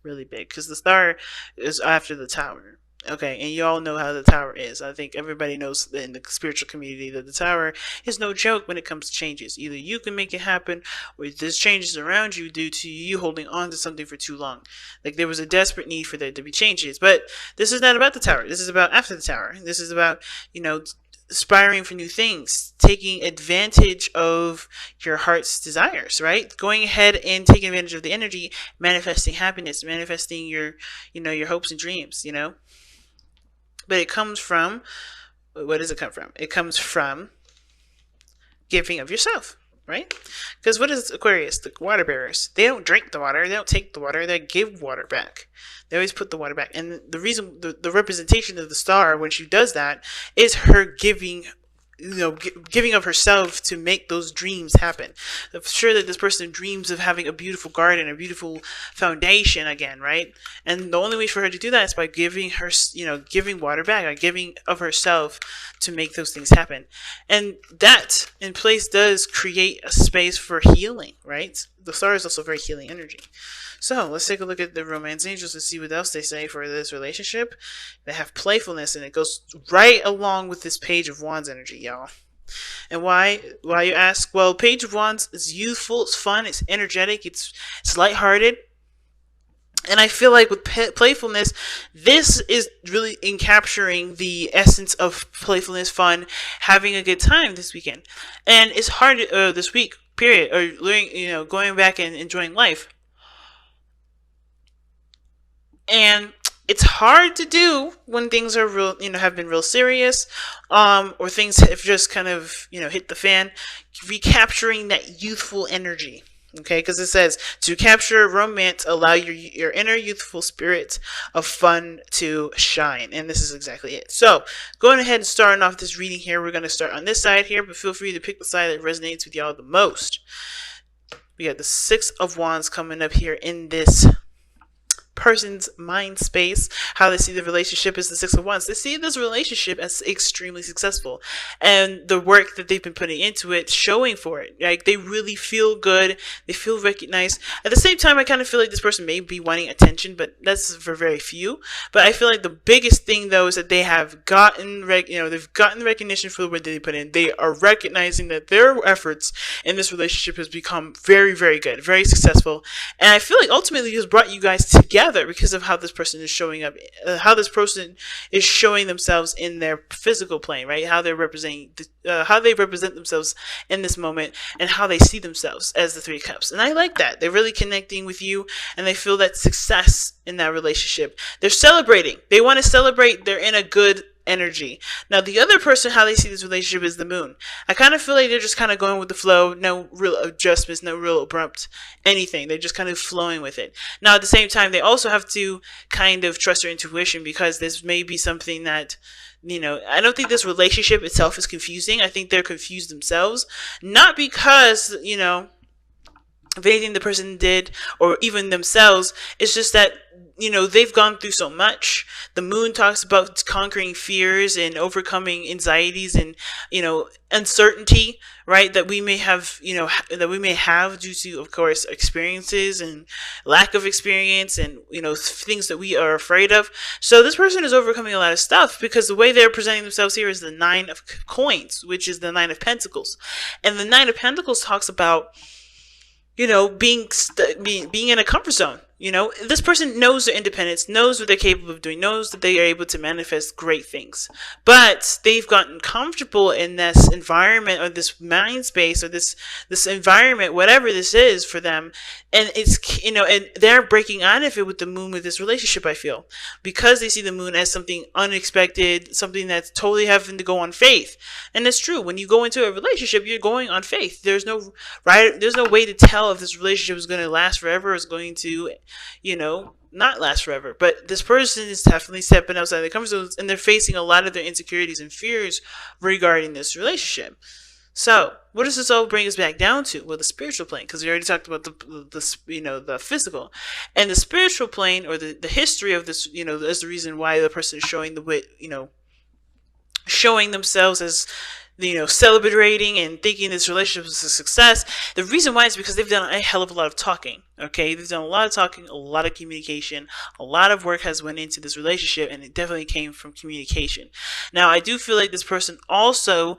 really big, because the star is after the tower. Okay, and you all know how the tower is. I think everybody knows in the spiritual community that the tower is no joke when it comes to changes. Either you can make it happen, or there's changes around you due to you holding on to something for too long. Like there was a desperate need for there to be changes. But this is not about the tower. This is about after the tower. This is about, aspiring for new things, taking advantage of your heart's desires, right? Going ahead and taking advantage of the energy, manifesting happiness, manifesting your hopes and dreams, But it comes from, what does it come from? It comes from giving of yourself, right? Because what is Aquarius? The water bearers. They don't drink the water. They don't take the water. They give water back. They always put the water back. And the reason, the representation of the star when she does that is her giving, giving of herself to make those dreams happen. I'm sure that this person dreams of having a beautiful garden, a beautiful foundation again, right? And the only way for her to do that is by giving her, giving water back, like giving of herself to make those things happen. And that in place does create a space for healing, right? The star is also very healing energy. So let's take a look at the romance angels and see what else they say for this relationship. They have playfulness, and it goes right along with this Page of Wands energy, y'all. And why you ask? Well, Page of Wands is youthful, it's fun, it's energetic, it's lighthearted. And I feel like with playfulness, this is really in capturing the essence of playfulness, fun, having a good time this weekend. And it's hard this week, period, or learning, going back and enjoying life. And it's hard to do when things are real, have been real serious, or things have just kind of, hit the fan. Recapturing that youthful energy. Okay, because it says to capture romance, allow your inner youthful spirit of fun to shine, and this is exactly it. So, going ahead and starting off this reading here, we're going to start on this side here, but feel free to pick the side that resonates with y'all the most. We got the Six of Wands coming up here in this person's mind space. How they see the relationship is the Six of Wands. They see this relationship as extremely successful, and the work that they've been putting into it showing for it. Like they really feel good, they feel recognized. At the same time, I kind of feel like this person may be wanting attention, but that's for very few. But I feel like the biggest thing though is that they have gotten they've gotten recognition for the work that they put in. They are recognizing that their efforts in this relationship has become very, very good, very successful, and I feel like ultimately it has brought you guys together because of how this person is showing up, how this person is showing themselves in their physical plane, right? How they're representing, how they represent themselves in this moment, and how they see themselves as the Three of Cups. And I like that. They're really connecting with you, and they feel that success in that relationship. They're celebrating. They want to celebrate. They're in a good energy. Now, the other person, how they see this relationship is the Moon. I kind of feel like they're just kind of going with the flow, no real adjustments, no real abrupt anything. They're just kind of flowing with it. Now, at the same time, they also have to kind of trust their intuition, because this may be something that, I don't think this relationship itself is confusing. I think they're confused themselves, not because, of anything the person did or even themselves. It's just that, they've gone through so much. The Moon talks about conquering fears and overcoming anxieties and, uncertainty, right? That we may have, due to, of course, experiences and lack of experience and, things that we are afraid of. So this person is overcoming a lot of stuff, because the way they're presenting themselves here is the Nine of Coins, which is the Nine of Pentacles. And the Nine of Pentacles talks about, being in a comfort zone. This person knows their independence, knows what they're capable of doing, knows that they are able to manifest great things. But they've gotten comfortable in this environment, or this mind space, or this environment, whatever this is for them. And it's, and they're breaking out of it with the Moon, with this relationship, I feel. Because they see the Moon as something unexpected, something that's totally having to go on faith. And it's true. When you go into a relationship, you're going on faith. There's no way to tell if this relationship is going to last forever, or is going to, not last forever. But this person is definitely stepping outside their comfort zones, and they're facing a lot of their insecurities and fears regarding this relationship. So, what does this all bring us back down to? Well, the spiritual plane, because we already talked about the physical, and the spiritual plane, or the history of this, is the reason why the person is showing showing themselves as celebrating and thinking this relationship is a success. The reason why is because they've done a hell of a lot of talking. Okay, they've done a lot of talking, a lot of communication, a lot of work has went into this relationship, and it definitely came from communication. Now, I do feel like this person also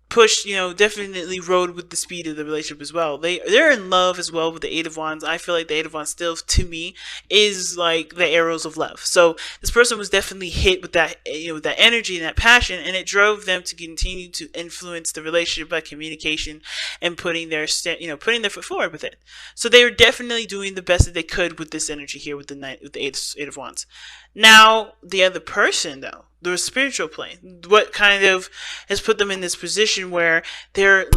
pushed, definitely rode with the speed of the relationship as well. They're in love as well with the Eight of Wands. I feel like the Eight of Wands still, to me, is like the arrows of love. So this person was definitely hit with that, with that energy and that passion, and it drove them to continue to influence the relationship by communication and putting their foot forward with it. So they were definitely doing the best that they could with this energy here with the Eight of Wands. Now, the other person, though, the spiritual plane, what kind of has put them in this position where they're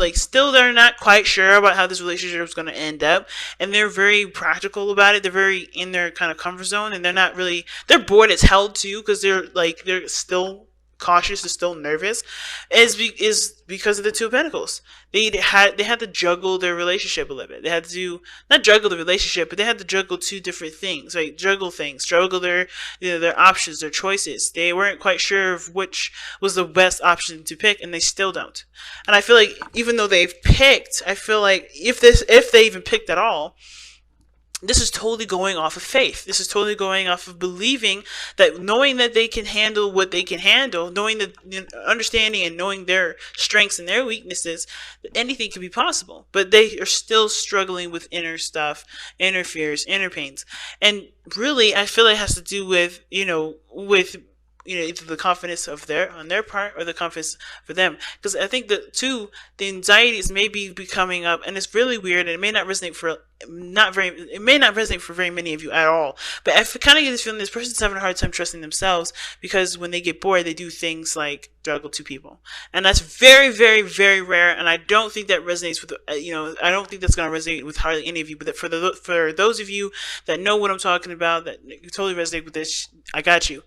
not quite sure about how this relationship is going to end up, and they're very practical about it. They're very in their kind of comfort zone, and they're bored as hell too, because they're still cautious, they're still nervous, is because of the Two of Pentacles. They had to juggle their relationship a little bit. They had to not juggle the relationship, but they had to juggle two different things, right? Juggle their options, their choices. They weren't quite sure of which was the best option to pick, and they still don't. And I feel like even though they've picked, I feel like if they even picked at all, this is totally going off of faith. This is totally going off of believing that, knowing that they can handle what they can handle, knowing that, understanding and knowing their strengths and their weaknesses, that anything can be possible. But they are still struggling with inner stuff, inner fears, inner pains. And really, I feel it has to do with, either the confidence on their part, or the confidence for them. Because I think that too, the anxieties may be coming up, and it's really weird, and it may not resonate for very many of you at all. But I kind of get this feeling this person's having a hard time trusting themselves, because when they get bored, they do things like juggle two people, and that's very, very, very rare. And I don't think that resonates with I don't think that's going to resonate with hardly any of you. But for those of you that know what I'm talking about, that totally resonate with this, I got you.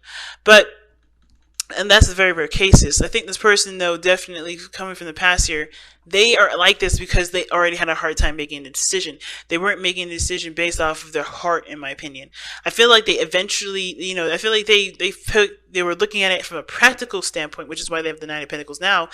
And that's the very rare cases. I think this person, though, definitely coming from the past here, they are like this because they already had a hard time making a decision. They weren't making a decision based off of their heart, in my opinion. I feel like they eventually, I feel like they were looking at it from a practical standpoint, which is why they have the Nine of Pentacles now.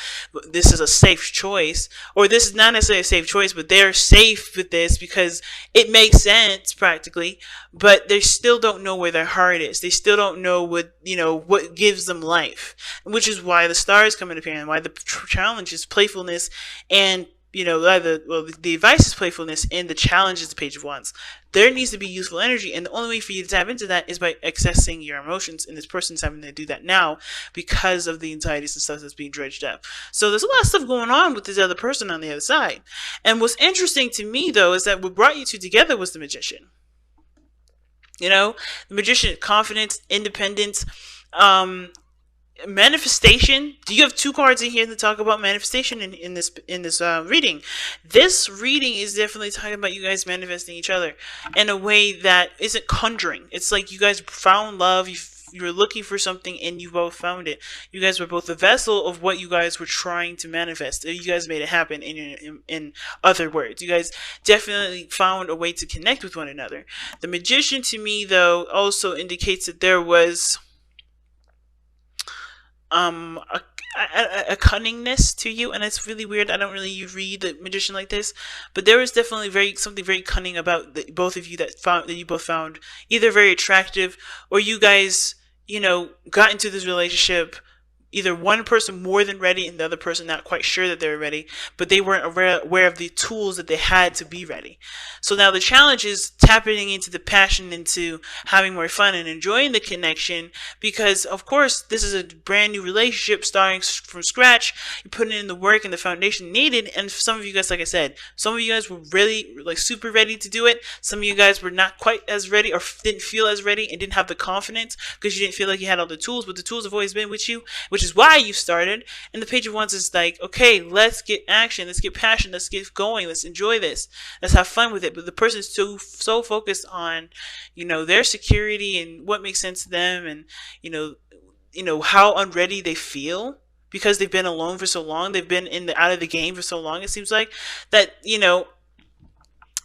This is a safe choice, or this is not necessarily a safe choice, but they're safe with this because it makes sense practically, but they still don't know where their heart is. They still don't know what gives them life, which is why the stars come into play, and why the challenge is playfulness, and the advice is playfulness, and the challenge is the Page of Wands. There needs to be useful energy, and the only way for you to tap into that is by accessing your emotions, and this person's having to do that now because of the anxieties and stuff that's being dredged up. So there's a lot of stuff going on with this other person on the other side. And what's interesting to me, though, is that what brought you two together was the Magician. The Magician, confidence, independence, manifestation. Do you have two cards in here to talk about manifestation in this reading? This reading is definitely talking about you guys manifesting each other in a way that isn't conjuring. It's like you guys found love, you're looking for something, and you both found it. You guys were both the vessel of what you guys were trying to manifest. You guys made it happen. In other words, you guys definitely found a way to connect with one another. The Magician, to me, though, also indicates that there was a cunningness to you, and it's really weird. I don't really read the Magician like this, but there was definitely something very cunning about both of you that you both found either very attractive, or you guys got into this relationship, either one person more than ready and the other person not quite sure that they were ready, but they weren't aware of the tools that they had to be ready. So now the challenge is tapping into the passion, into having more fun and enjoying the connection, because of course this is a brand new relationship starting from scratch. You're putting in the work and the foundation needed, and for some of you guys, like I said, some of you guys were really super ready to do it. Some of you guys were not quite as ready, or didn't feel as ready, and didn't have the confidence because you didn't feel like you had all the tools, but the tools have always been with you, which is why you started. And the Page of Wands is like, okay, let's get action, let's get passion, let's get going, let's enjoy this, let's have fun with it. But the person's so focused on their security and what makes sense to them, and how unready they feel because they've been alone for so long, they've been out of the game for so long. It seems like that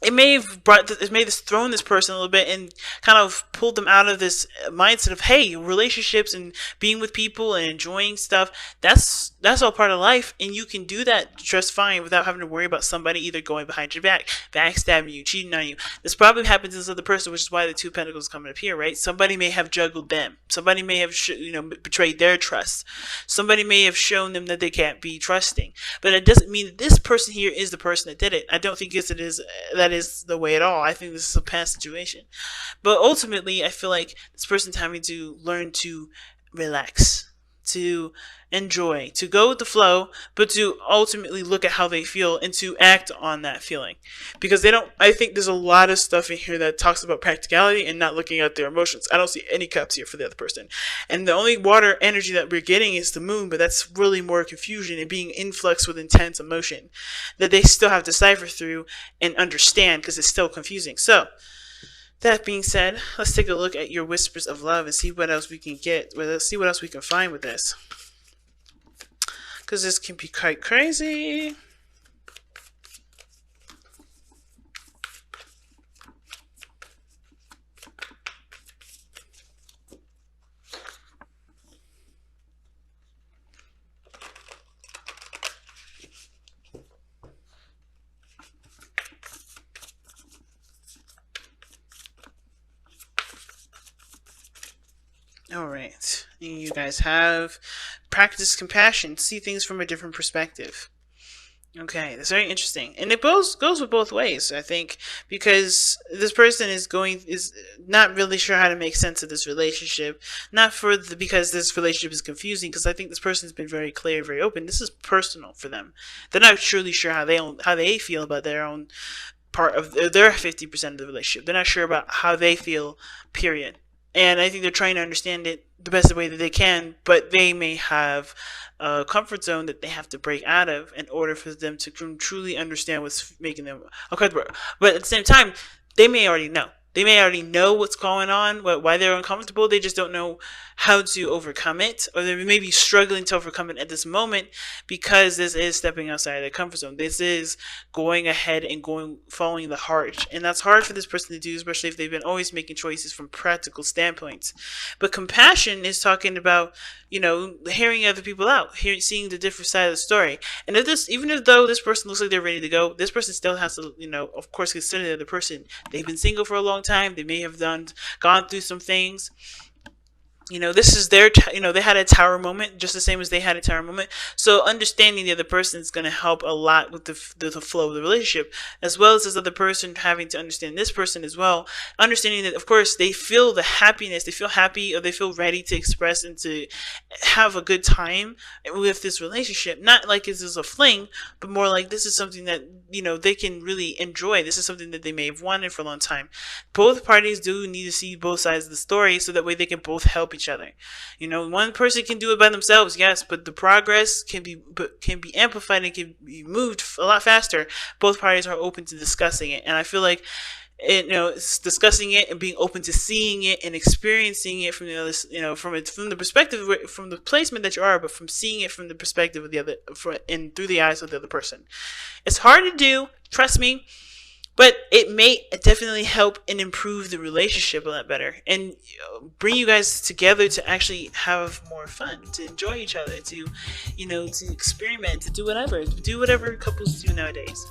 it may have thrown this person a little bit and kind of pulled them out of this mindset of, hey, relationships and being with people and enjoying stuff, that's That's all part of life, and you can do that just fine without having to worry about somebody either going behind your back, backstabbing you, cheating on you. This probably happens to this other person, which is why the two pentacles coming up here, right? Somebody may have juggled them. Somebody may have, betrayed their trust. Somebody may have shown them that they can't be trusting. But it doesn't mean that this person here is the person that did it. I don't think that is the way at all. I think this is a past situation. But ultimately, I feel like this person's having to learn to relax, to enjoy, to go with the flow, but to ultimately look at how they feel and to act on that feeling. Because I think there's a lot of stuff in here that talks about practicality and not looking at their emotions. I don't see any cups here for the other person. And the only water energy that we're getting is the moon, but that's really more confusion and being influx with intense emotion that they still have to cipher through and understand because it's still confusing. So, that being said, let's take a look at your whispers of love and see what else we can get. Let's see what else we can find with this. Because this can be quite crazy. All right. You guys have practice compassion, see things from a different perspective. Okay, that's very interesting, and it both goes with both ways. I think because this person is not really sure how to make sense of this relationship, not because this relationship is confusing. Because I think this person has been very clear, very open. This is personal for them. They're not truly sure how they feel about their own part of their 50% of the relationship. They're not sure about how they feel. Period. And I think they're trying to understand it the best way that they can, but they may have a comfort zone that they have to break out of in order for them to truly understand what's making them uncomfortable. But at the same time, they may already know. They may already know what's going on, why they're uncomfortable. They just don't know how to overcome it, or they may be struggling to overcome it at this moment because this is stepping outside of their comfort zone. This is going ahead and following the heart, and that's hard for this person to do, especially if they've been always making choices from practical standpoints. But compassion is talking about, hearing other people out, seeing the different side of the story. And even though this person looks like they're ready to go, this person still has to, of course, consider the other person. They've been single for a long time. They may have gone through some things. This is their, they had a tower moment just the same as they had a tower moment. So understanding the other person is going to help a lot with the flow of the relationship, as well as this other person having to understand this person as well. Understanding that, of course, they feel the happiness, they feel happy, or they feel ready to express and to have a good time with this relationship. Not like this is a fling, but more like this is something that, they can really enjoy. This is something that they may have wanted for a long time. Both parties do need to see both sides of the story so that way they can both help each other. One person can do it by themselves, yes, but the progress can be amplified and can be moved a lot faster. Both parties are open to discussing it, and I feel like it's discussing it and being open to seeing it and experiencing it from the other, from the perspective, from the placement that you are, but from seeing it from the perspective of the other, and through the eyes of the other person. It's hard to do, trust me. But it may definitely help and improve the relationship a lot better, and bring you guys together to actually have more fun, to enjoy each other, to experiment, to do whatever couples do nowadays.